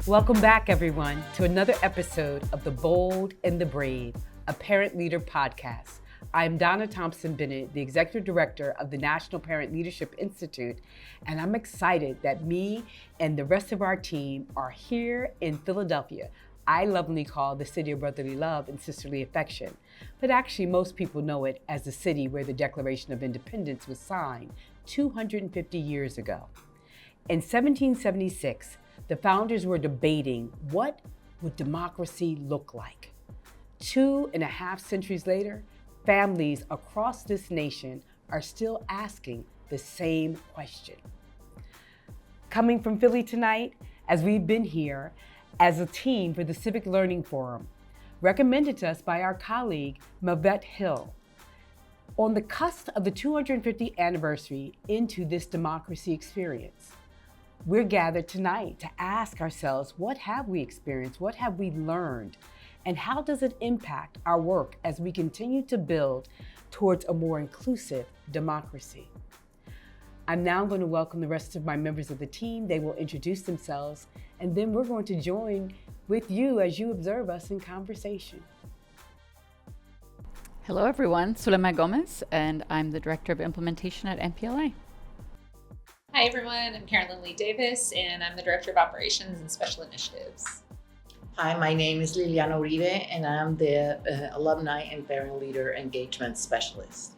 Welcome back, everyone, to another episode of The Bold and the Brave, a Parent Leader podcast. I'm Donna Thompson-Bennett, the Executive Director of the National Parent Leadership Institute, and I'm excited that me and the rest of our team are here in Philadelphia. I lovingly call the city of brotherly love and sisterly affection, but actually most people know it as the city where the Declaration of Independence was signed 250 years ago. In 1776, the founders were debating what would democracy look like. 2.5 centuries later, families across this nation are still asking the same question. Coming from Philly tonight, as we've been here as a team for the Civic Learning Forum, recommended to us by our colleague, Mavette Hill, on the cusp of the 250th anniversary into this democracy experience. We're gathered tonight to ask ourselves, what have we experienced? What have we learned? And how does it impact our work as we continue to build towards a more inclusive democracy? I'm now going to welcome the rest of my members of the team. They will introduce themselves, and then we're going to join with you as you observe us in conversation. Hello, everyone. Sulema Gomez, and I'm the Director of Implementation at NPLI. Hi, everyone. I'm Carolyn Lee Davis, and I'm the Director of Operations and Special Initiatives. Hi, my name is Liliana Uribe, and I'm the Alumni and Parent Leader Engagement Specialist.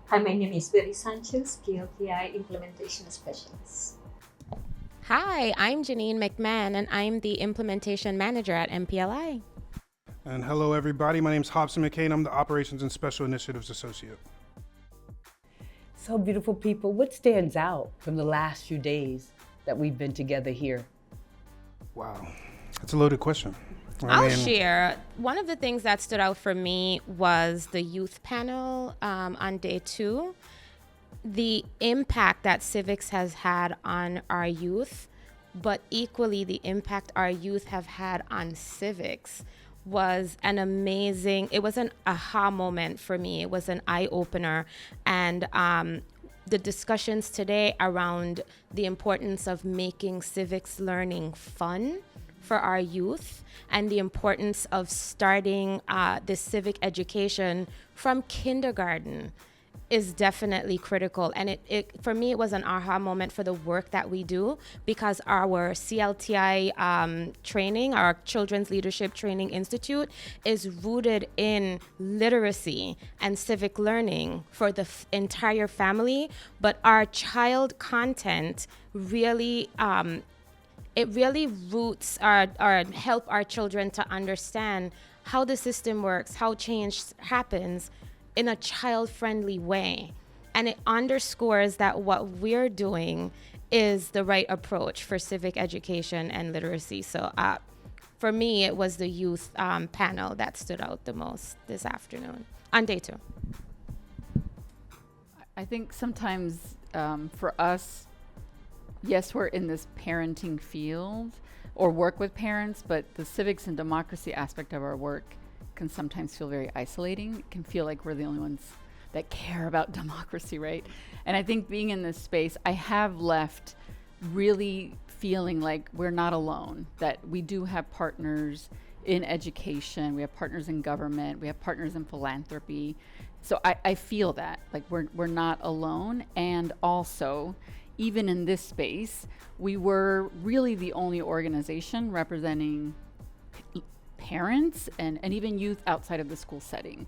Hi, my name is Betty Sanchez, PLTI Implementation Specialist. Hi, I'm Janine McMahon, and I'm the Implementation Manager at NPLI. And hello, everybody. My name is Hobson McCain. I'm the Operations and Special Initiatives Associate. So beautiful people, what stands out from the last few days that we've been together here? Wow, that's a loaded question. I'll share. One of the things that stood out for me was the youth panel on day 2. The impact that civics has had on our youth, but equally the impact our youth have had on civics was an aha moment for me. It was an eye-opener. And the discussions today around the importance of making civics learning fun for our youth and the importance of starting this civic education from kindergarten is definitely critical. And it for me, it was an aha moment for the work that we do, because our CLTI training, our Children's Leadership Training Institute, is rooted in literacy and civic learning for the entire family. But our child content really, it really roots or help our children to understand how the system works, how change happens, in a child-friendly way. And it underscores that what we're doing is the right approach for civic education and literacy. So for me, it was the youth panel that stood out the most this afternoon on day 2. I think sometimes for us, yes, we're in this parenting field or work with parents, but the civics and democracy aspect of our work can sometimes feel very isolating. It can feel like we're the only ones that care about democracy, right? And I think being in this space, I have left really feeling like we're not alone, that we do have partners in education, we have partners in government, we have partners in philanthropy. So I feel that, like we're not alone. And also, even in this space, we were really the only organization representing parents and even youth outside of the school setting.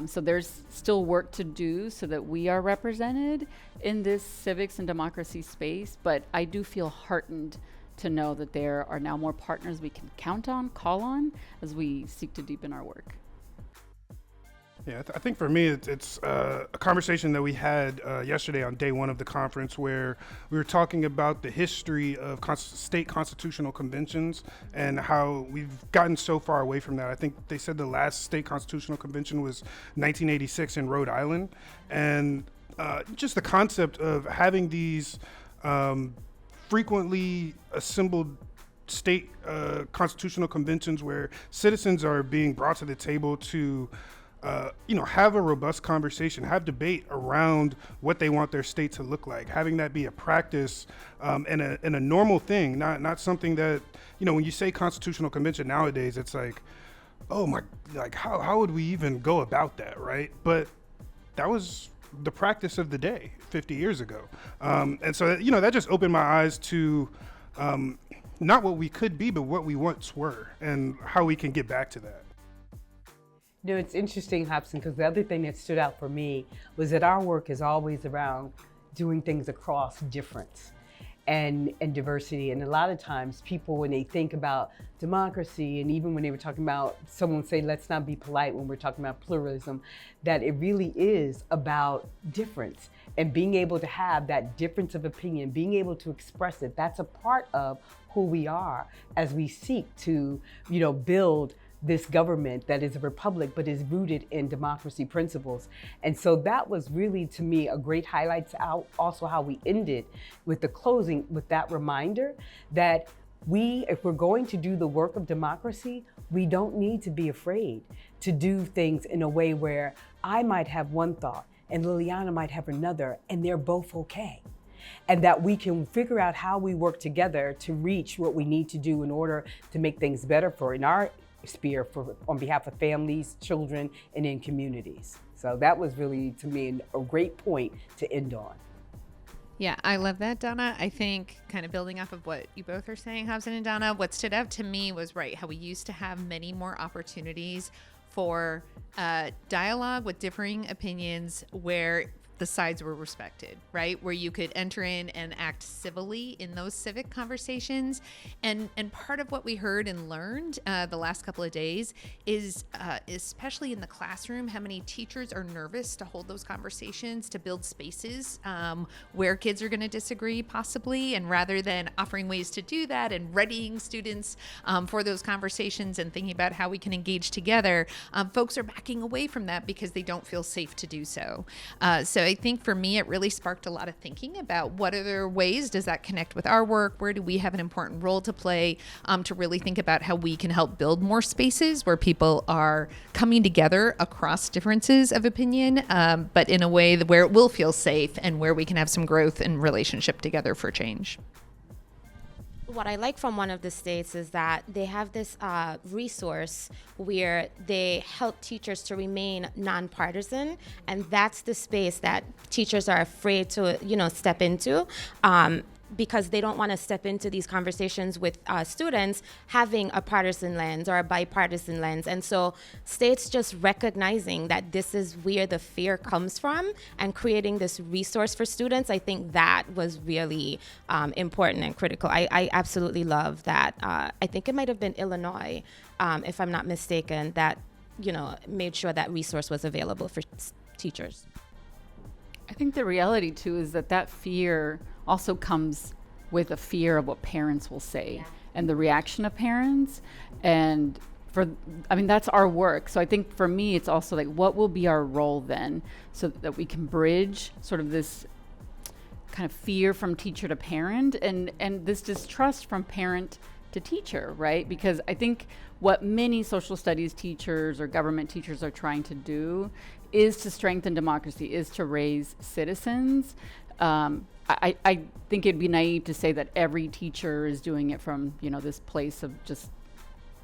So there's still work to do so that we are represented in this civics and democracy space, but I do feel heartened to know that there are now more partners we can count on, call on, as we seek to deepen our work. Yeah, I think for me, it's a conversation that we had yesterday on day 1 of the conference, where we were talking about the history of state constitutional conventions and how we've gotten so far away from that. I think they said the last state constitutional convention was 1986 in Rhode Island. And just the concept of having these frequently assembled state constitutional conventions where citizens are being brought to the table to have a robust conversation, have debate around what they want their state to look like, having that be a practice and a normal thing, not something that, when you say constitutional convention nowadays, it's like, oh my, like how would we even go about that, right? But that was the practice of the day 50 years ago. And so, that just opened my eyes to not what we could be, but what we once were and how we can get back to that. It's interesting, Hobson, because the other thing that stood out for me was that our work is always around doing things across difference and diversity. And a lot of times people, when they think about democracy, and even when they were talking about, someone say, let's not be polite when we're talking about pluralism, that it really is about difference and being able to have that difference of opinion, being able to express it. That's a part of who we are as we seek to, build this government that is a republic but is rooted in democracy principles. And so that was really, to me, a great highlight to also how we ended with the closing, with that reminder that if we're going to do the work of democracy, we don't need to be afraid to do things in a way where I might have one thought and Liliana might have another, and they're both okay. And that we can figure out how we work together to reach what we need to do in order to make things better in our sphere on behalf of families, children, and in communities. So that was really, to me, a great point to end on. Yeah, I love that, Donna. I think kind of building off of what you both are saying, Hobson and Donna, what stood out to me was how we used to have many more opportunities for dialogue with differing opinions where the sides were respected, right? Where you could enter in and act civilly in those civic conversations. And part of what we heard and learned the last couple of days is, especially in the classroom, how many teachers are nervous to hold those conversations, to build spaces where kids are going to disagree possibly. And rather than offering ways to do that and readying students for those conversations and thinking about how we can engage together, folks are backing away from that because they don't feel safe to do so. So I think for me, it really sparked a lot of thinking about what other ways does that connect with our work? Where do we have an important role to play to really think about how we can help build more spaces where people are coming together across differences of opinion, but in a way where it will feel safe and where we can have some growth and relationship together for change. What I like from one of the states is that they have this resource where they help teachers to remain nonpartisan, and that's the space that teachers are afraid to, step into. Because they don't want to step into these conversations with students having a partisan lens or a bipartisan lens. And so states just recognizing that this is where the fear comes from and creating this resource for students, I think that was really important and critical. I absolutely love that. I think it might have been Illinois, if I'm not mistaken, that made sure that resource was available for teachers. I think the reality too is that fear also comes with a fear of what parents will say and the reaction of parents. And that's our work. So I think for me, it's also like, what will be our role then so that we can bridge sort of this kind of fear from teacher to parent and this distrust from parent to teacher, right? Because I think what many social studies teachers or government teachers are trying to do is to strengthen democracy, is to raise citizens. I think it'd be naive to say that every teacher is doing it from, this place of just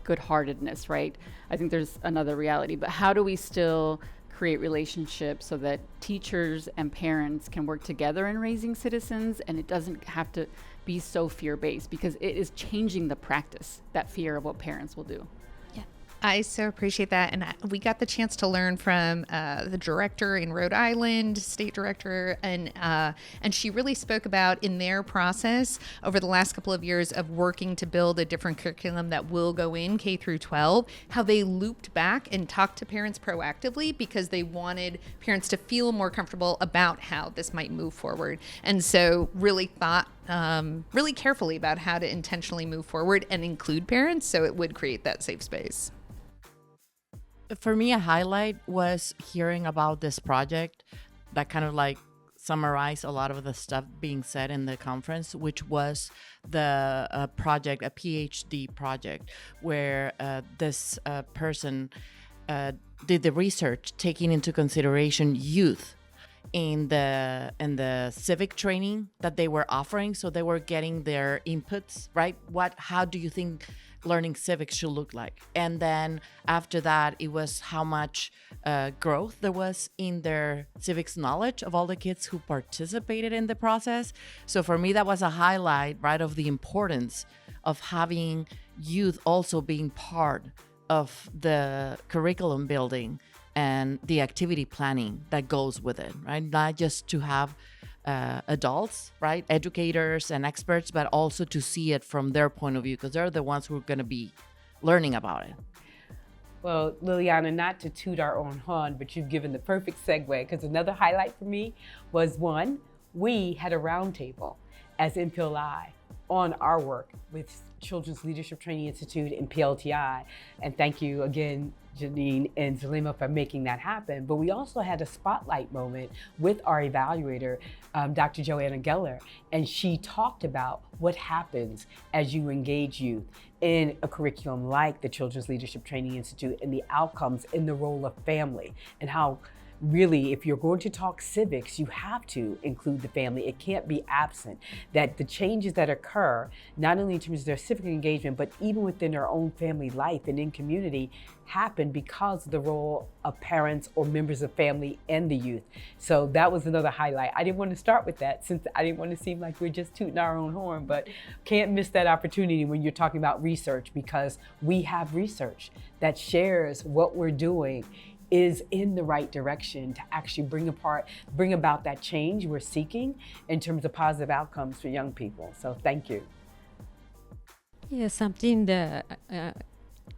good-heartedness, right? I think there's another reality. But how do we still create relationships so that teachers and parents can work together in raising citizens, and it doesn't have to be so fear-based, because it is changing the practice, that fear of what parents will do. I so appreciate that. And we got the chance to learn from the director in Rhode Island, state director, and she really spoke about in their process over the last couple of years of working to build a different curriculum that will go in K through 12, how they looped back and talked to parents proactively because they wanted parents to feel more comfortable about how this might move forward. And so really thought really carefully about how to intentionally move forward and include parents so it would create that safe space. For me, a highlight was hearing about this project that kind of like summarized a lot of the stuff being said in the conference, which was the PhD project, where this person did the research taking into consideration youth in the civic training that they were offering. So they were getting their inputs, right? How do you think learning civics should look like? And then after that, it was how much growth there was in their civics knowledge of all the kids who participated in the process. So for me, that was a highlight, right, of the importance of having youth also being part of the curriculum building and the activity planning that goes with it, right? Not just to have adults, right, educators and experts, but also to see it from their point of view, because they're the ones who are going to be learning about it. Well, Liliana, not to toot our own horn, but you've given the perfect segue, because another highlight for me was one, we had a roundtable as NPLI on our work with Children's Leadership Training Institute and PLTI. And thank you again, Janine and Zulema, for making that happen. But we also had a spotlight moment with our evaluator, Dr. Joanna Geller, and she talked about what happens as you engage youth in a curriculum like the Children's Leadership Training Institute and the outcomes in the role of family, and how really, if you're going to talk civics, you have to include the family. It can't be absent. That the changes that occur, not only in terms of their civic engagement, but even within their own family life and in community, happen because of the role of parents or members of family and the youth. So that was another highlight. I didn't want to start with that, since I didn't want to seem like we're just tooting our own horn, but can't miss that opportunity when you're talking about research, because we have research that shares what we're doing is in the right direction to actually bring about that change we're seeking in terms of positive outcomes for young people. So thank you. Yeah, something that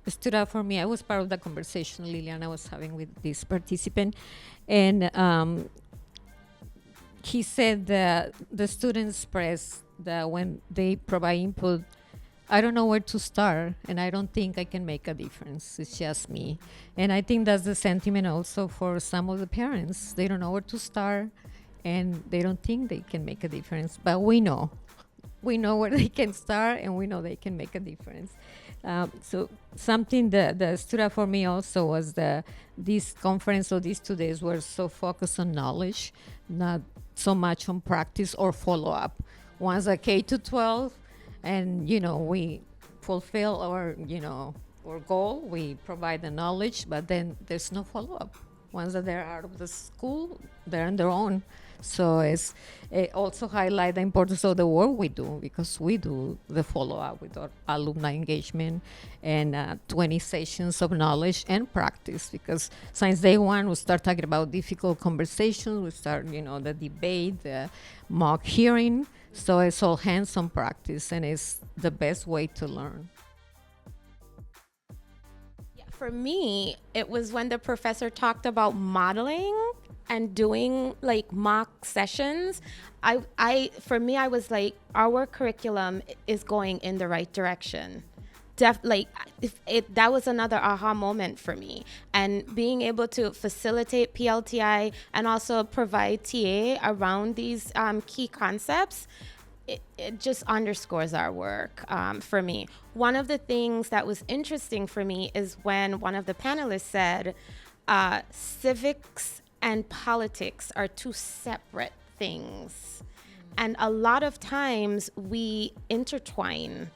stood out for me, I was part of the conversation Liliana was having with this participant, and he said that the students express that when they provide input, I don't know where to start, and I don't think I can make a difference. It's just me. And I think that's the sentiment also for some of the parents. They don't know where to start, and they don't think they can make a difference. But we know. We know where they can start, and we know they can make a difference. So something that stood out for me also was this conference or these 2 days were so focused on knowledge, not so much on practice or follow-up. One's a K-12, and, we fulfill our goal. We provide the knowledge, but then there's no follow-up. Once that they're out of the school, they're on their own. So it also highlight the importance of the work we do, because we do the follow-up with our alumni engagement and 20 sessions of knowledge and practice, because since day one, we start talking about difficult conversations. We start, the debate, the mock hearing. So it's all hands-on practice, and it's the best way to learn. Yeah, for me, it was when the professor talked about modeling and doing like mock sessions. For me, I was like, our curriculum is going in the right direction. That was another aha moment for me, and being able to facilitate PLTI and also provide TA around these key concepts, it just underscores our work for me. One of the things that was interesting for me is when one of the panelists said civics and politics are two separate things, and a lot of times we intertwine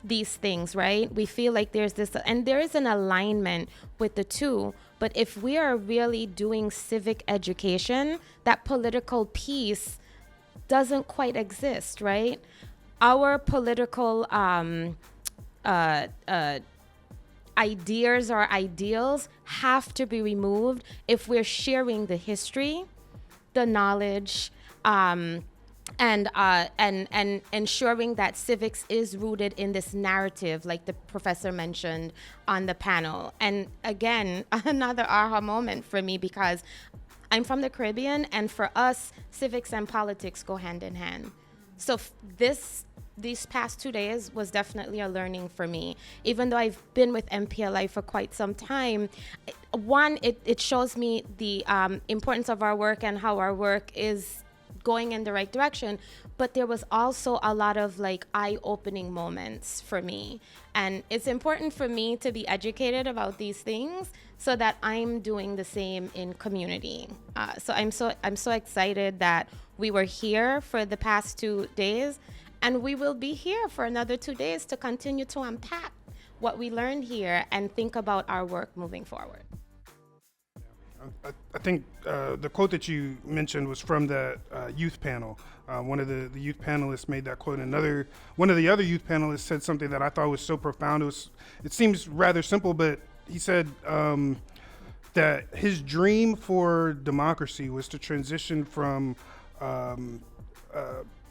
these things, right? We feel like there's this, and there is an alignment with the two, but if we are really doing civic education, that political piece doesn't quite exist, right? Our political ideas or ideals have to be removed if we're sharing the history, the knowledge, and ensuring that civics is rooted in this narrative, like the professor mentioned on the panel. And again, another aha moment for me, because I'm from the Caribbean, and for us, civics and politics go hand in hand. So these past 2 days was definitely a learning for me. Even though I've been with NPLI for quite some time, one, it shows me the importance of our work and how our work going in the right direction, but there was also a lot of like eye-opening moments for me. And it's important for me to be educated about these things so that I'm doing the same in community. So I'm so excited that we were here for the past 2 days, and we will be here for another 2 days to continue to unpack what we learned here and think about our work moving forward. I think the quote that you mentioned was from the youth panel. One of the youth panelists made that quote. One of the other youth panelists said something that I thought was so profound. It seems rather simple, but he said that his dream for democracy was to transition from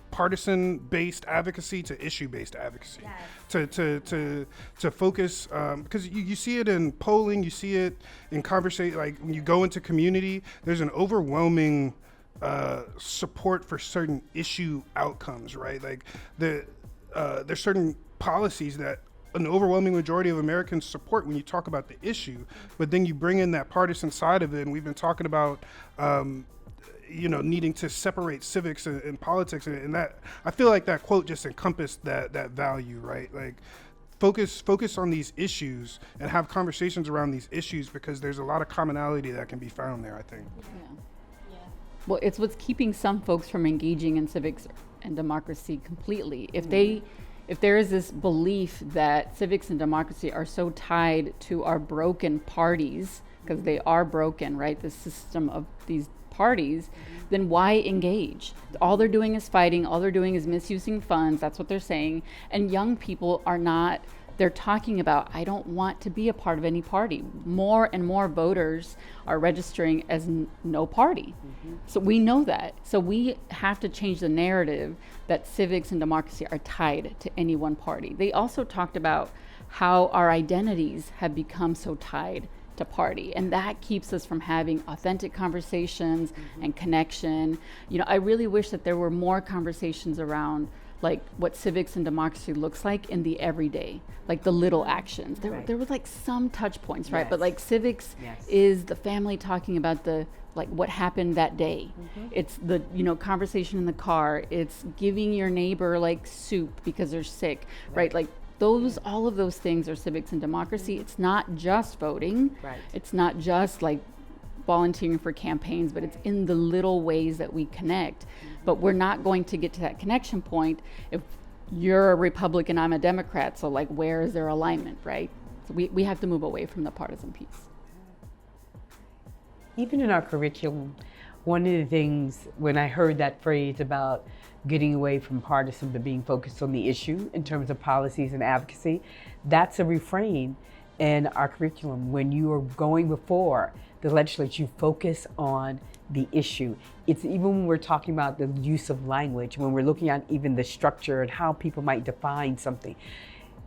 partisan-based advocacy to issue-based advocacy. Yes. To focus, because you see it in polling, you see it in conversation, like when you go into community, there's an overwhelming support for certain issue outcomes, right? Like there's certain policies that an overwhelming majority of Americans support when you talk about the issue, but then you bring in that partisan side of it, and we've been talking about needing to separate civics and politics, and that I feel like that quote just encompassed that value, right? Like focus on these issues and have conversations around these issues, because there's a lot of commonality that can be found there, I think. Yeah. Well, it's what's keeping some folks from engaging in civics and democracy completely. If there is this belief that civics and democracy are so tied to our broken parties, because they are broken, right? The system of these parties, then why engage? All they're doing is fighting, all they're doing is misusing funds, that's what they're saying. And young people are not, they're talking about, I don't want to be a part of any party. More and more voters are registering as no party. So we know that. So we have to change the narrative that civics and democracy are tied to any one party. They also talked about how our identities have become so tied to party, and that keeps us from having authentic conversations and connection. I really wish that there were more conversations around like what civics and democracy looks like in the everyday, like the little actions. There was like some touch points, right? But like civics is the family talking about the like what happened that day. It's the conversation in the car. It's giving your neighbor like soup because they're sick, right? Like all of those things are civics and democracy. It's not just voting. Right. It's not just like volunteering for campaigns, but it's in the little ways that we connect. But we're not going to get to that connection point if you're a Republican, I'm a Democrat. So like, where is their alignment, right? So we have to move away from the partisan piece. Even in our curriculum, one of the things when I heard that phrase about getting away from partisan but being focused on the issue in terms of policies and advocacy, that's a refrain in our curriculum. When you are going before the legislature, you focus on the issue. It's even when we're talking about the use of language, when we're looking at even the structure and how people might define something.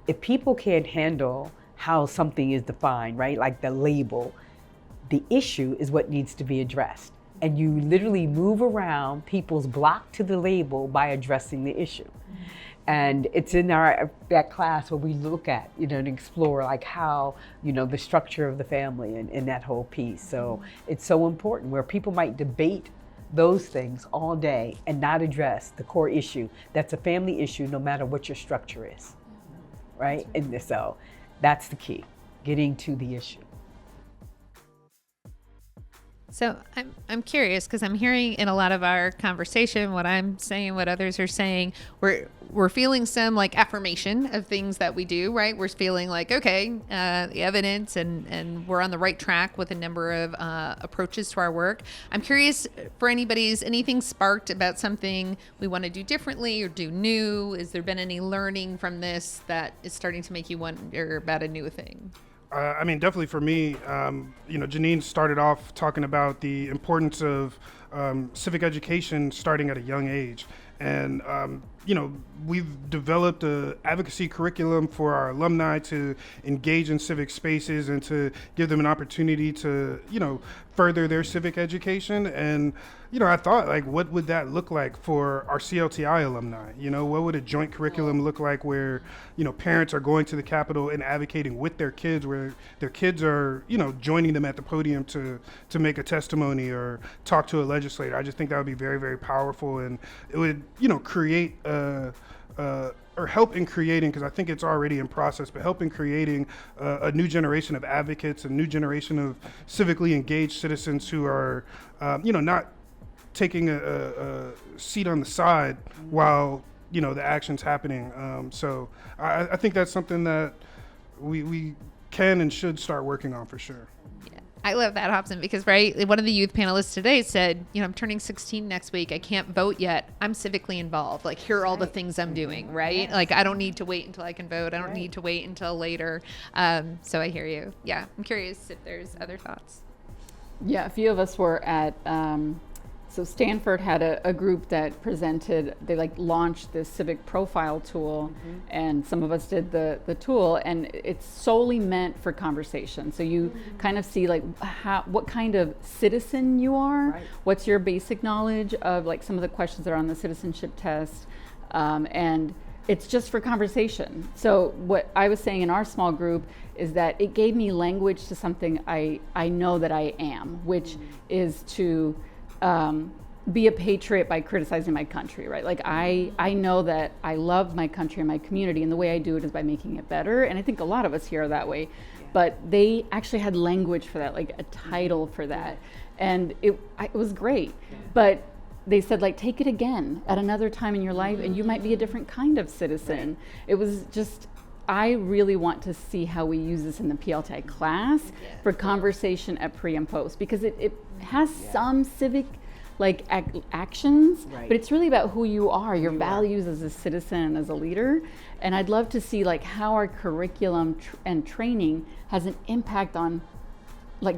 If people can't handle how something is defined, right, like the label, the issue is what needs to be addressed. And you literally move around people's block to the label by addressing the issue. And it's in that class where we look at, and explore like how, the structure of the family and that whole piece. So it's so important where people might debate those things all day and not address the core issue. That's a family issue no matter what your structure is, right? And so that's the key, getting to the issue. So I'm curious, because I'm hearing in a lot of our conversation what I'm saying, what others are saying. We're feeling some like affirmation of things that we do, right? We're feeling like, okay, the evidence and we're on the right track with a number of approaches to our work. I'm curious for anything sparked about something we want to do differently or do new? Has there been any learning from this that is starting to make you wonder about a new thing? Definitely for me, Janine started off talking about the importance of civic education starting at a young age. And, we've developed an advocacy curriculum for our alumni to engage in civic spaces and to give them an opportunity to, further their civic education. And, I thought, like, what would that look like for our CLTI alumni? What would a joint curriculum look like where, parents are going to the Capitol and advocating with their kids, where their kids are, joining them at the podium to make a testimony or talk to a legislator. I just think that would be very, very powerful, and it would, create or help in creating, because I think it's already in process, but help in creating a new generation of advocates, a new generation of civically engaged citizens who are, not taking a seat on the side while, the action's happening. So I think that's something that we can and should start working on for sure. I love that, Hobson, because, right, one of the youth panelists today said, I'm turning 16 next week. I can't vote yet. I'm civically involved. Like, here are all the things I'm doing, right? Yes. Like, I don't need to wait until I can vote. I don't need to wait until later. So I hear you. Yeah, I'm curious if there's other thoughts. Yeah, a few of us were at, so Stanford had a group that presented, they launched this civic profile tool, and some of us did the tool, and it's solely meant for conversation. So you kind of see what kind of citizen you are, what's your basic knowledge of some of the questions that are on the citizenship test, and it's just for conversation. So what I was saying in our small group is that it gave me language to something I know that I am, which is to be a patriot by criticizing my country, right? I know that I love my country and my community, and the way I do it is by making it better. And I think a lot of us here are that way, but they actually had language for that, a title for that. And it was great. But they said, take it again at another time in your life, and you might be a different kind of citizen. It was just, I really want to see how we use this in the PLTI class for conversation at pre and post, because it has some civic actions, but it's really about who you are, your values as a citizen and as a leader. And I'd love to see how our curriculum and training has an impact on,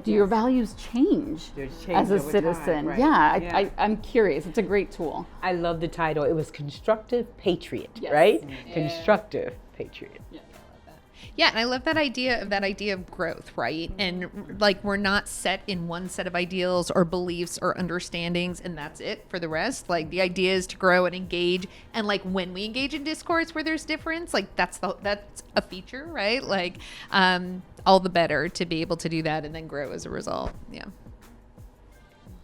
do your values change as a citizen? Time, right? I'm curious. It's a great tool. I love the title. It was Constructive Patriot, right? Yeah. Constructive Patriot. Yeah, and I love that idea of growth, right? And we're not set in one set of ideals or beliefs or understandings, and that's it for the rest. The idea is to grow and engage, and when we engage in discourse where there's difference, that's a feature, right? All the better to be able to do that and then grow as a result. Yeah.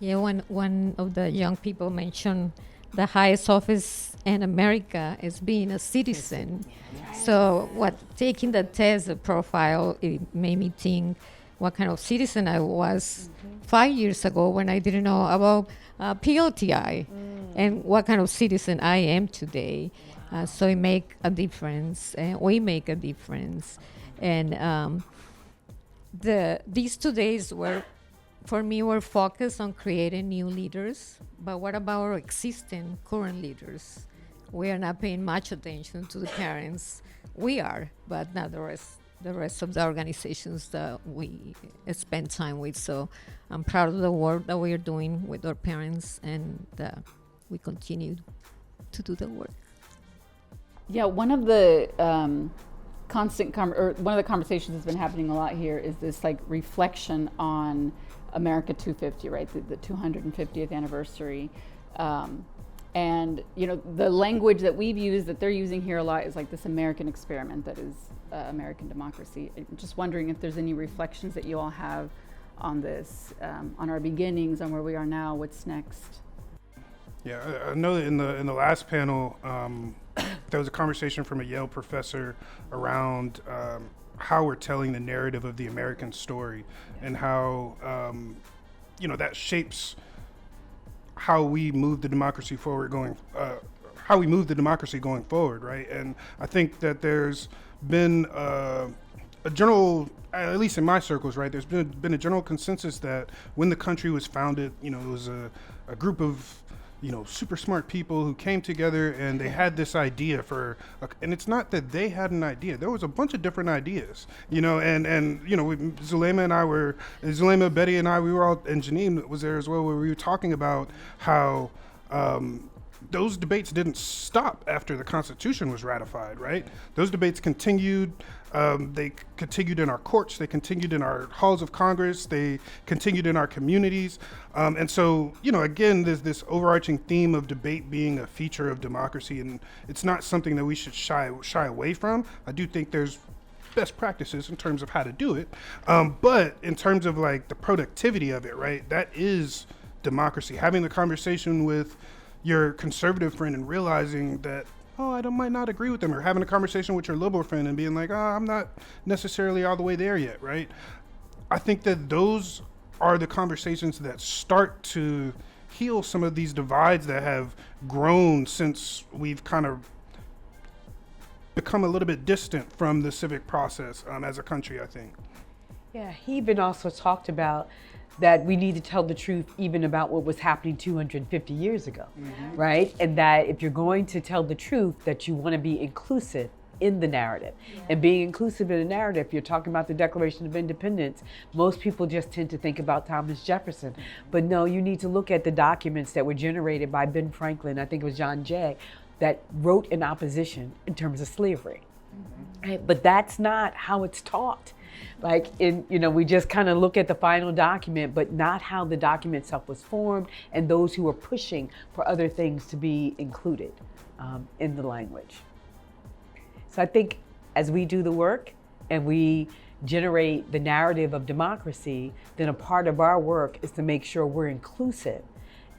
Yeah, one of the young people mentioned the highest office in America is being a citizen. So taking the test, the profile, it made me think what kind of citizen I was 5 years ago when I didn't know about PLTI and what kind of citizen I am today. So it make a difference, and we make a difference. And these 2 days for me, we're focused on creating new leaders, but what about our existing current leaders? We are not paying much attention to the parents. We are, but not the rest of the organizations that we spend time with. So I'm proud of the work that we are doing with our parents, and we continue to do the work. Yeah, one of the one of the conversations that's been happening a lot here is this reflection on America 250, right? The 250th anniversary. And the language that we've used, that they're using here a lot, is this American experiment that is American democracy. I'm just wondering if there's any reflections that you all have on this, on our beginnings, on where we are now, what's next. Yeah, I know that in the last panel, there was a conversation from a Yale professor around how we're telling the narrative of the American story, and how that shapes how we move the democracy forward going forward, right? And I think that there's been a general, at least in my circles, right, there's been a general consensus that when the country was founded, it was a group of super smart people who came together, and they had this idea and it's not that they had an idea. There was a bunch of different ideas, Zulema, Betty, and I, we were all, and Janine was there as well, where we were talking about how those debates didn't stop after the Constitution was ratified, right? Those debates continued. They continued in our courts. They continued in our halls of Congress. They continued in our communities. And so, again, there's this overarching theme of debate being a feature of democracy, and it's not something that we should shy away from. I do think there's best practices in terms of how to do it. But in terms of the productivity of it, right, that is democracy, having the conversation with your conservative friend and realizing that, oh, I might not agree with them, or having a conversation with your liberal friend and being like, oh, I'm not necessarily all the way there yet, right? I think that those are the conversations that start to heal some of these divides that have grown since we've kind of become a little bit distant from the civic process as a country, I think. Yeah, he even also talked about that we need to tell the truth even about what was happening 250 years ago, right? And that if you're going to tell the truth, that you want to be inclusive in the narrative. And being inclusive in the narrative, if you're talking about the Declaration of Independence, most people just tend to think about Thomas Jefferson. But no, you need to look at the documents that were generated by Ben Franklin, I think it was John Jay, that wrote in opposition in terms of slavery. Right? But that's not how it's taught. Like, we just kind of look at the final document, but not how the document itself was formed and those who are pushing for other things to be included in the language. So I think as we do the work and we generate the narrative of democracy, then a part of our work is to make sure we're inclusive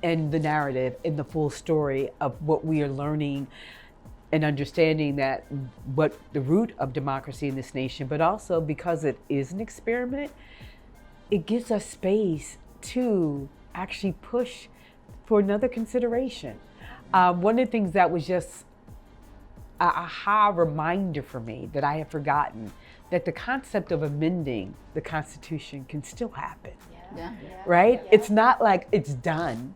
in the narrative, in the full story of what we are learning and understanding that what the root of democracy in this nation, but also because it is an experiment, it gives us space to actually push for another consideration. One of the things that was just a aha reminder for me that I had forgotten, that the concept of amending the Constitution can still happen, right? It's not like it's done,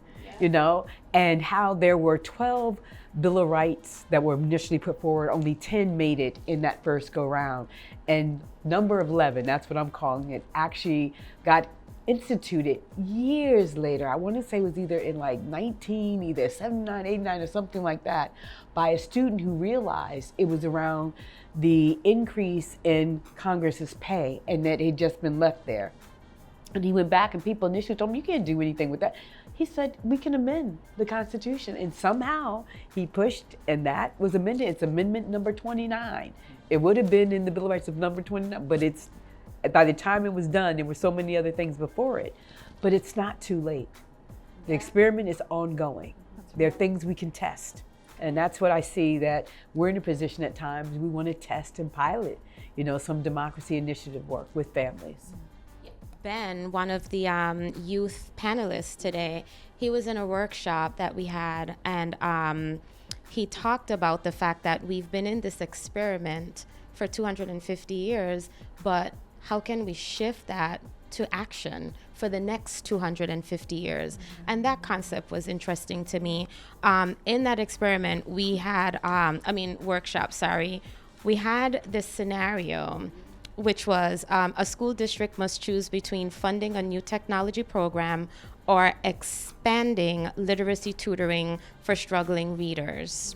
and how there were 12 Bill of Rights that were initially put forward, only 10 made it in that first go round. And number 11, that's what I'm calling it, actually got instituted years later. I want to say it was either in like 79, 89 or something like that, by a student who realized it was around the increase in Congress's pay and that it had just been left there. And he went back and people initially told him, you can't do anything with that. He said, we can amend the Constitution. And somehow he pushed, and that was amended. It's amendment number 29. It would have been in the Bill of Rights of number 29, but by the time it was done, there were so many other things before it. But it's not too late. The experiment is ongoing. There are things we can test. And that's what I see, that we're in a position at times we want to test and pilot, some democracy initiative work with families. Ben, one of the youth panelists today, he was in a workshop that we had, and he talked about the fact that we've been in this experiment for 250 years, but how can we shift that to action for the next 250 years? And that concept was interesting to me. In that experiment, we had, we had this scenario, which was a school district must choose between funding a new technology program or expanding literacy tutoring for struggling readers.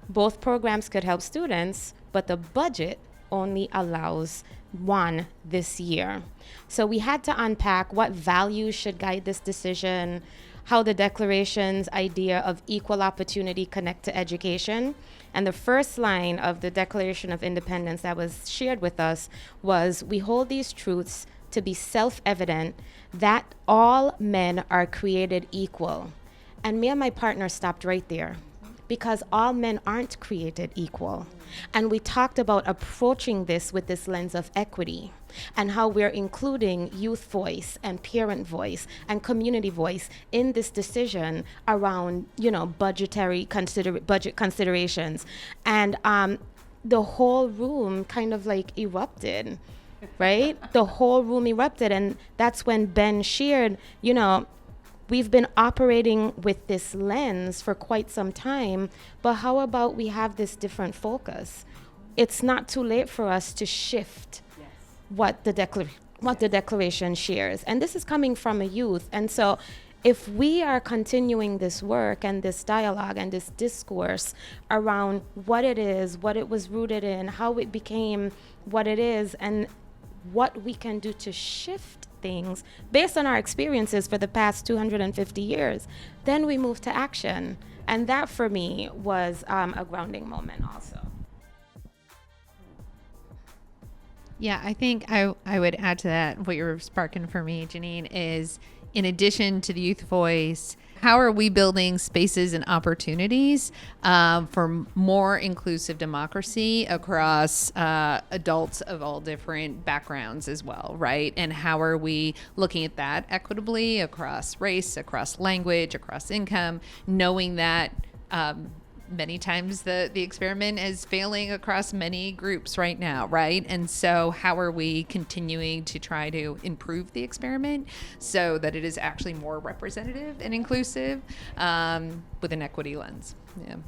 Both programs could help students, but the budget only allows one this year. So we had to unpack what values should guide this decision, how the Declaration's idea of equal opportunity connect to education. And the first line of the Declaration of Independence that was shared with us was, we hold these truths to be self-evident, that all men are created equal. And me and my partner stopped right there, because all men aren't created equal. And we talked about approaching this with this lens of equity and how we're including youth voice and parent voice and community voice in this decision around, budget considerations. And the whole room kind of like erupted, right? The whole room erupted. And that's when Ben shared, we've been operating with this lens for quite some time, but how about we have this different focus? It's not too late for us to shift what the Declaration shares. And this is coming from a youth. And so if we are continuing this work and this dialogue and this discourse around what it is, what it was rooted in, how it became what it is, and what we can do to shift things based on our experiences for the past 250 years, then we move to action. And that for me was a grounding moment also. Yeah, I think I would add to that, what you're sparking for me, Janine, is in addition to the youth voice, how are we building spaces and opportunities for more inclusive democracy across adults of all different backgrounds as well, right? And how are we looking at that equitably across race, across language, across income, knowing that many times the experiment is failing across many groups right now, right? And so how are we continuing to try to improve the experiment so that it is actually more representative and inclusive with an equity lens? Yeah.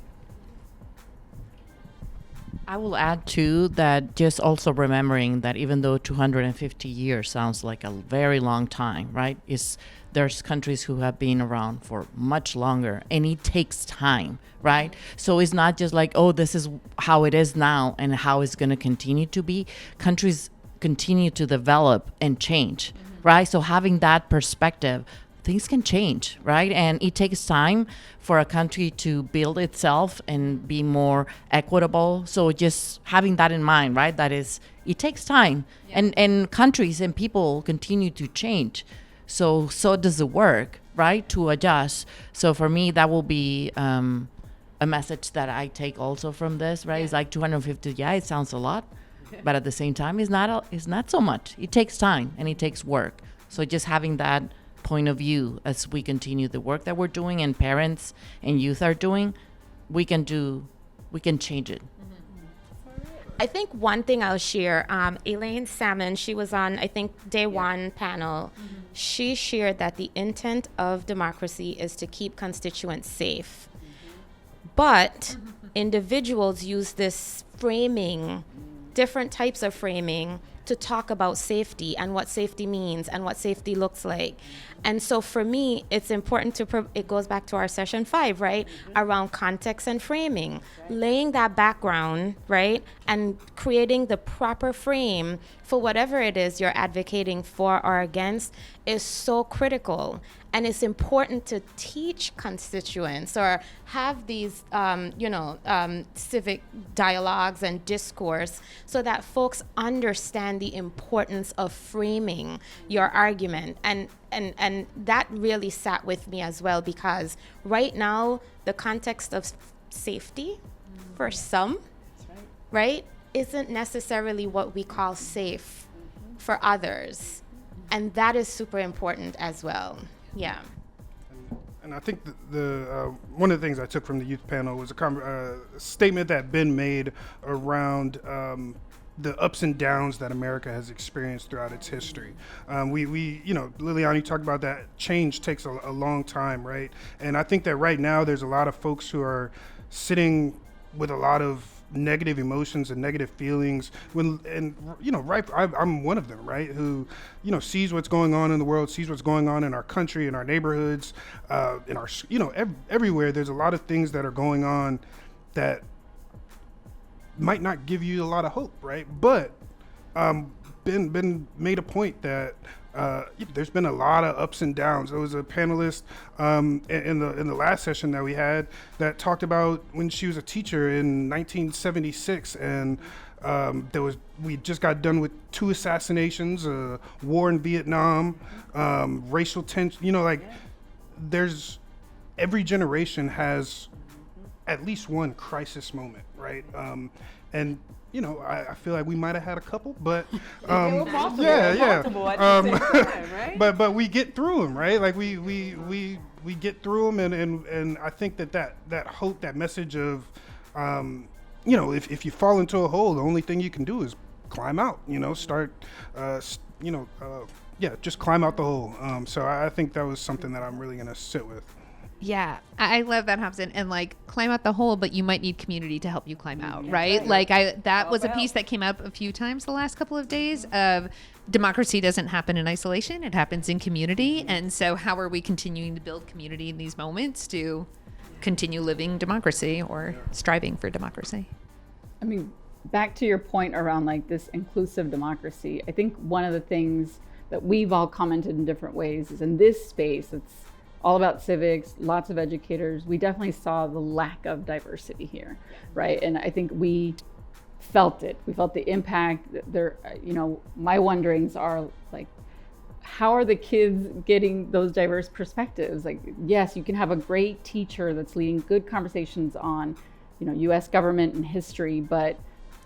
I will add too that just also remembering that even though 250 years sounds like a very long time, right? There's countries who have been around for much longer, and it takes time, right? So it's not just like, oh, this is how it is now and how it's going to continue to be. Countries continue to develop and change, right? So having that perspective, things can change, right? And it takes time for a country to build itself and be more equitable. So just having that in mind, right? It takes time. Yeah. And countries and people continue to change. So does the work, right, to adjust. So for me, that will be a message that I take also from this, right? Yeah. It's like 250, yeah, it sounds a lot, but at the same time, it's not so much. It takes time and it takes work. So just having that point of view as we continue the work that we're doing and parents and youth are doing, we can change it. I think one thing I'll share, Elaine Salmon, she was on, I think, day one panel. Mm-hmm. She shared that the intent of democracy is to keep constituents safe. Mm-hmm. But individuals use this framing, different types of framing, to talk about safety and what safety means and what safety looks like. And so for me, it's important it goes back to our session 5, right? Mm-hmm. Around context and framing, laying that background, right? And creating the proper frame for whatever it is you're advocating for or against is so critical. And it's important to teach constituents or have these, civic dialogues and discourse so that folks understand the importance of framing your argument. And that really sat with me as well, because right now, the context of safety for some, right, isn't necessarily what we call safe for others. And that is super important as well. Yeah. And I think the one of the things I took from the youth panel was a statement that Ben made around the ups and downs that America has experienced throughout its history. Liliana, you talked about that change takes a long time, right? And I think that right now there's a lot of folks who are sitting with a lot of negative emotions and negative feelings I'm one of them, right, who sees what's going on in the world, sees what's going on in our country, in our neighborhoods, in our everywhere. There's a lot of things that are going on that might not give you a lot of hope, right? But Ben made a point that there's been a lot of ups and downs. There was a panelist in the last session that we had that talked about when she was a teacher in 1976, and we just got done with 2 assassinations, a war in Vietnam, racial tension. There's every generation has at least one crisis moment, right? And I feel like we might have had a couple, but multiple at the same time, right? but we get through them, right? Like we get through them, and I think that hope, that message of, if you fall into a hole, the only thing you can do is climb out. Just climb out the hole. So I think that was something that I'm really gonna sit with. Yeah, I love that, Hobson. And climb out the hole, but you might need community to help you climb out, right? That was a piece that came up a few times the last couple of days of democracy doesn't happen in isolation. It happens in community. And so how are we continuing to build community in these moments to continue living democracy or striving for democracy? I mean, back to your point around this inclusive democracy, I think one of the things that we've all commented in different ways is in this space, it's all about civics, lots of educators. We definitely saw the lack of diversity here, right? And I think we felt it. We felt the impact. My wonderings are how are the kids getting those diverse perspectives? Like, yes, you can have a great teacher that's leading good conversations on, U.S. government and history, but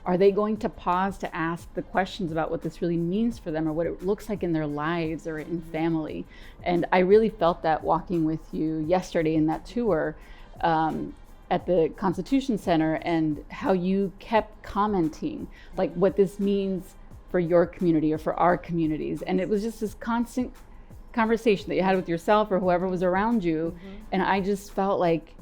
are they going to pause to ask the questions about what this really means for them or what it looks like in their lives or in family? And I really felt that walking with you yesterday in that tour at the Constitution Center, and how you kept commenting like what this means for your community or for our communities. And it was just this constant conversation that you had with yourself or whoever was around you. And I just felt like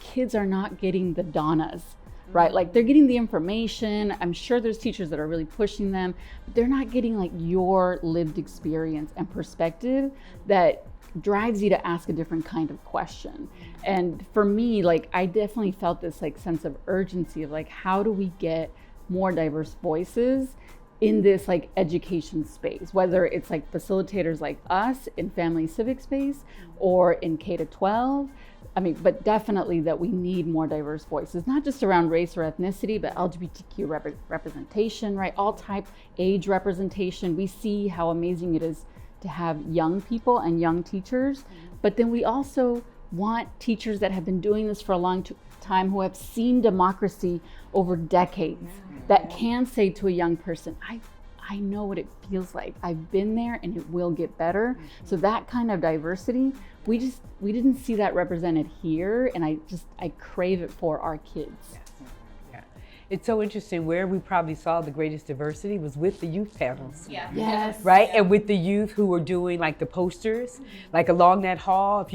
kids are not getting the Donnas, right? Like they're getting the information. I'm sure there's teachers that are really pushing them, but they're not getting like your lived experience and perspective that drives you to ask a different kind of question. And for me, like I definitely felt this like sense of urgency of like, how do we get more diverse voices in this like education space, whether it's like facilitators like us in family civic space or in K-12. I mean, but definitely that we need more diverse voices, not just around race or ethnicity, but LGBTQ representation, right? All type age representation. We see how amazing it is to have young people and young teachers, but then we also want teachers that have been doing this for a long time, who have seen democracy over decades, that can say to a young person, I know what it feels like. I've been there and it will get better. So that kind of diversity, we didn't see that represented here, and I crave it for our kids. Yeah. It's so interesting. Where we probably saw the greatest diversity was with the youth panels. Yeah. Yes. Right? And with the youth who were doing like the posters, like along that hall,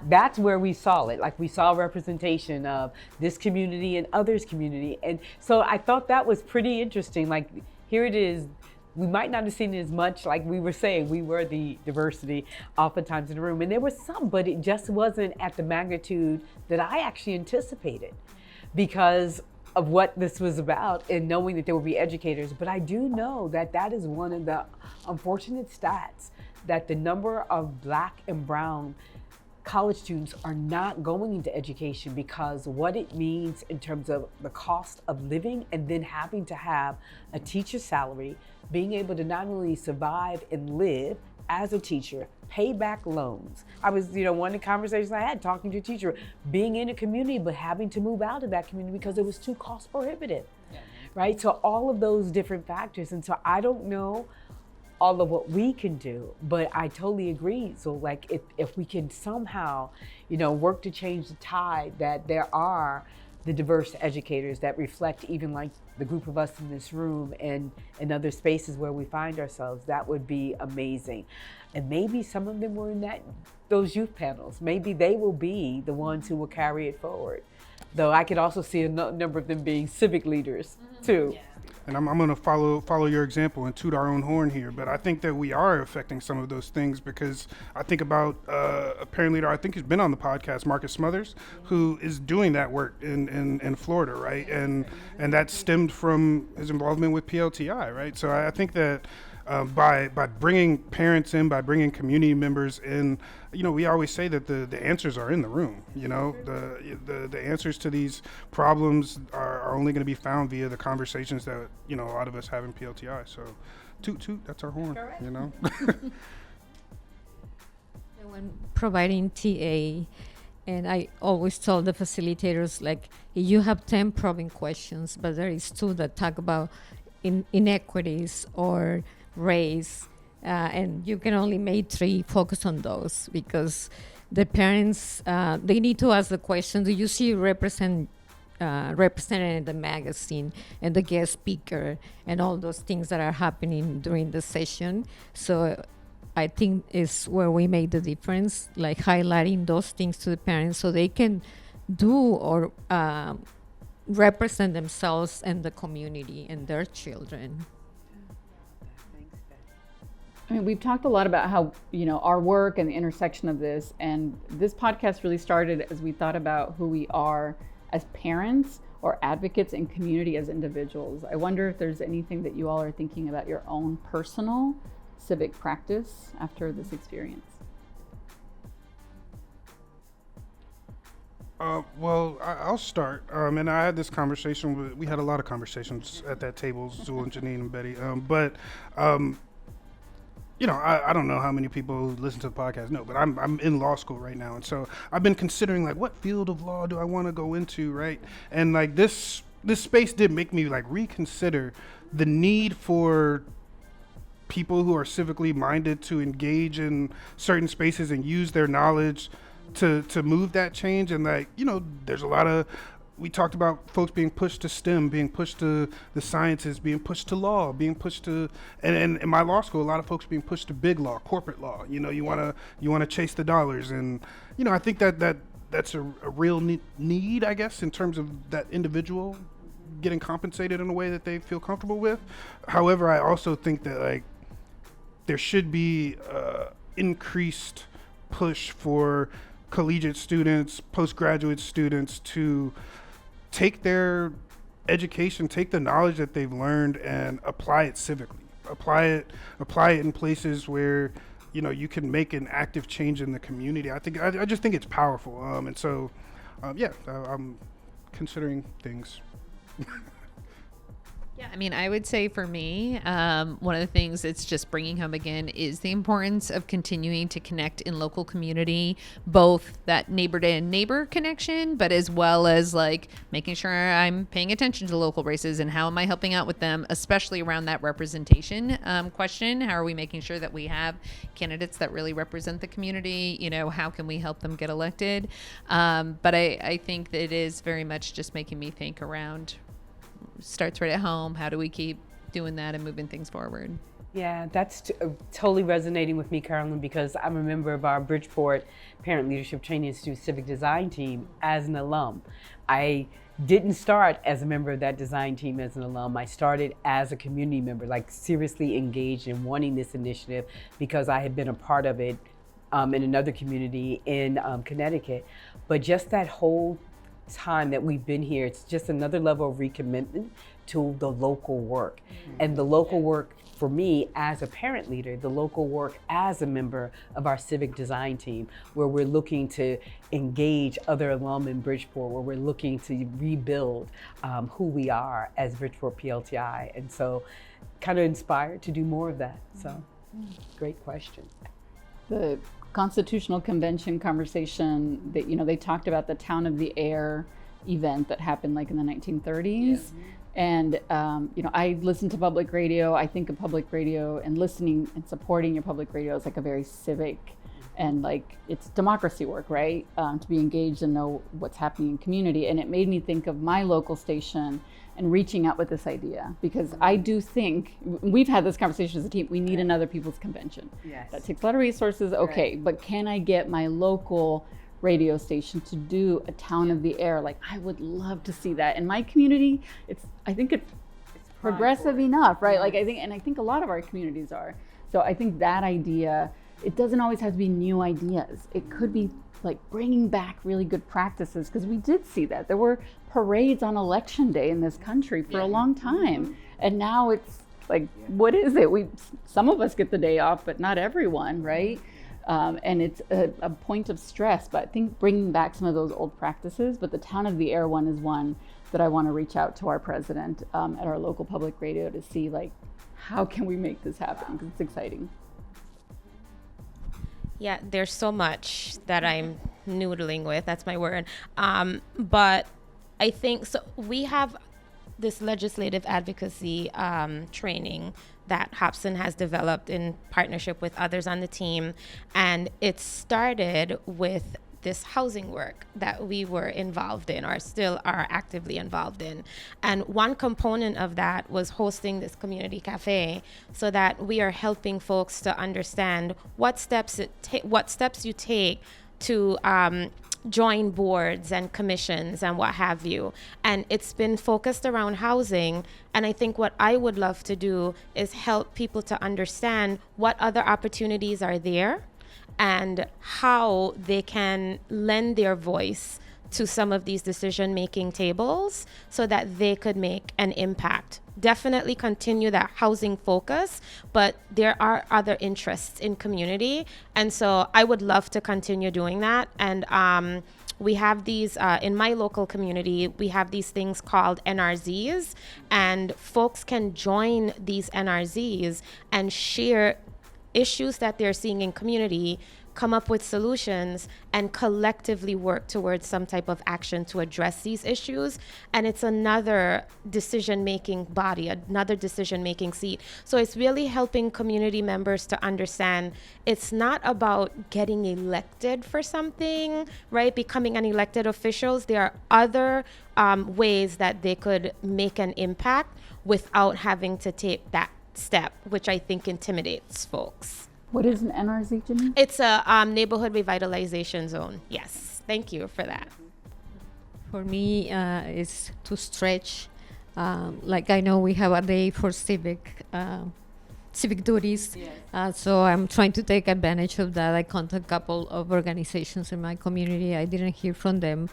that's where we saw it. Like we saw representation of this community and others' community. And so I thought that was pretty interesting. Like here it is. We might not have seen it as much, like we were saying, we were the diversity oftentimes in the room. And there was some, but it just wasn't at the magnitude that I actually anticipated because of what this was about and knowing that there would be educators. But I do know that that is one of the unfortunate stats, that the number of Black and brown college students are not going into education because what it means in terms of the cost of living and then having to have a teacher's salary, being able to not only survive and live as a teacher, pay back loans. I was, one of the conversations I had talking to a teacher, being in a community, but having to move out of that community because it was too cost prohibitive, right? So all of those different factors. And so I don't know all of what we can do, but I totally agree. So like if we can somehow, work to change the tide, that there are the diverse educators that reflect even like the group of us in this room and in other spaces where we find ourselves, that would be amazing. And maybe some of them were in those youth panels. Maybe they will be the ones who will carry it forward. Though I could also see a number of them being civic leaders too. Yeah. And I'm going to follow your example and toot our own horn here, but I think that we are affecting some of those things because I think about a parent leader, I think he's been on the podcast, Marcus Smothers, who is doing that work in Florida, right? And that stemmed from his involvement with PLTI, right? So I think that by bringing parents in, by bringing community members in, we always say that the answers are in the room. The answers to these problems are only going to be found via the conversations that a lot of us have in PLTI. So, toot, that's our horn. When providing TA, and I always told the facilitators, like, you have 10 probing questions, but there is 2 that talk about inequities or race, and you can only make 3 focus on those because the parents, they need to ask the question, do you see represented in the magazine and the guest speaker and all those things that are happening during the session? So I think is where we made the difference, like highlighting those things to the parents so they can do or represent themselves and the community and their children. I mean, we've talked a lot about how, our work and the intersection of this, and this podcast really started as we thought about who we are as parents or advocates in community as individuals. I wonder if there's anything that you all are thinking about your own personal civic practice after this experience. Well, I'll start. And I had this conversation we had a lot of conversations at that table, Zul and Janine and Betty. I don't know how many people who listen to the podcast know, but I'm in law school right now, and so I've been considering like what field of law do I want to go into, right? And like this space did make me like reconsider the need for people who are civically minded to engage in certain spaces and use their knowledge to move that change. And like, there's a lot of, we talked about folks being pushed to STEM, being pushed to the sciences, being pushed to law, being pushed to, and in my law school, a lot of folks being pushed to big law, corporate law. You want to chase the dollars, and I think that's a real need, I guess, in terms of that individual getting compensated in a way that they feel comfortable with. However, I also think that like there should be increased push for collegiate students, postgraduate students to take their education, take the knowledge that they've learned and apply it civically. Apply it in places where, you can make an active change in the community. I just think it's powerful. And so, I'm considering things. Yeah, I mean, I would say for me, one of the things it's just bringing home again is the importance of continuing to connect in local community, both that neighbor to neighbor connection, but as well as like making sure I'm paying attention to local races and how am I helping out with them, especially around that representation question. How are we making sure that we have candidates that really represent the community? How can we help them get elected? But I think that it is very much just making me think around starts right at home. How do we keep doing that and moving things forward? Yeah, that's totally resonating with me, Carolyn, because I'm a member of our Bridgeport Parent Leadership Training Institute Civic Design Team as an alum. I didn't start as a member of that design team as an alum. I started as a community member, like seriously engaged in wanting this initiative because I had been a part of it in another community in Connecticut. But just that whole time that we've been here, it's just another level of recommitment to the local work. And the local work for me as a parent leader, the local work as a member of our civic design team, where we're looking to engage other alum in Bridgeport, where we're looking to rebuild who we are as Bridgeport PLTI. And so kind of inspired to do more of that. So great question. The Constitutional Convention conversation that, they talked about the Town of the Air event that happened like in the 1930s. And, I listen to public radio. I think of public radio and listening and supporting your public radio is like a very civic and like it's democracy work, right? To be engaged and know what's happening in community. And it made me think of my local station and reaching out with this idea, because I do think, we've had this conversation as a team, we need another people's convention. Yes. That takes a lot of resources, okay, but can I get my local radio station to do a Town of the Air? Like, I would love to see that. In my community, I think it's progressive enough, right? Like, I think a lot of our communities are. So I think that idea, it doesn't always have to be new ideas. It could be like bringing back really good practices, because we did see that. There were parades on election day in this country for a long time. And now it's like, what is it? Some of us get the day off, but not everyone, right? And it's a point of stress, but I think bringing back some of those old practices, but the Town of the Air one is one that I want to reach out to our president at our local public radio to see, like, how can we make this happen? Because it's exciting. Yeah, there's so much that I'm noodling with. That's my word. But I think so. We have this legislative advocacy training that Hobson has developed in partnership with others on the team. And it started with this housing work that we were involved in, or still are actively involved in. And one component of that was hosting this community cafe, so that we are helping folks to understand what steps you take to join boards and commissions and what have you. And it's been focused around housing. And I think what I would love to do is help people to understand what other opportunities are there and how they can lend their voice to some of these decision-making tables so that they could make an impact. Definitely continue that housing focus, but there are other interests in community. And so I would love to continue doing that. And we have these, in my local community, we have these things called NRZs, and folks can join these NRZs and share issues that they're seeing in community, come up with solutions, and collectively work towards some type of action to address these issues. And it's another decision-making body, another decision-making seat. So it's really helping community members to understand it's not about getting elected for something, right? Becoming an elected officials. There are other ways that they could make an impact without having to take that step, which I think intimidates folks. What is an NRZ, Janine? It's a neighborhood revitalization zone. Yes, thank you for that. For me, is to stretch. Like I know we have a day for civic duties, so I'm trying to take advantage of that. I contact a couple of organizations in my community. I didn't hear from them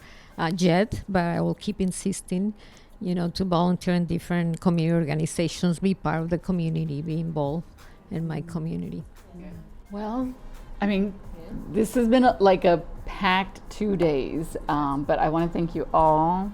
yet, but I will keep insisting, to volunteer in different community organizations, be part of the community, be involved in my community. Well, I mean, this has been like a packed 2 days, but I want to thank you all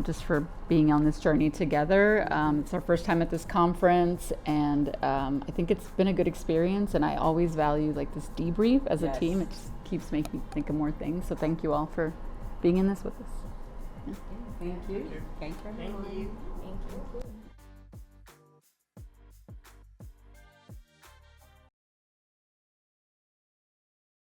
just for being on this journey together. It's our first time at this conference, and I think it's been a good experience, and I always value like this debrief as a team. It just keeps making me think of more things. So thank you all for being in this with us. Thank you. Thank you. Thank you.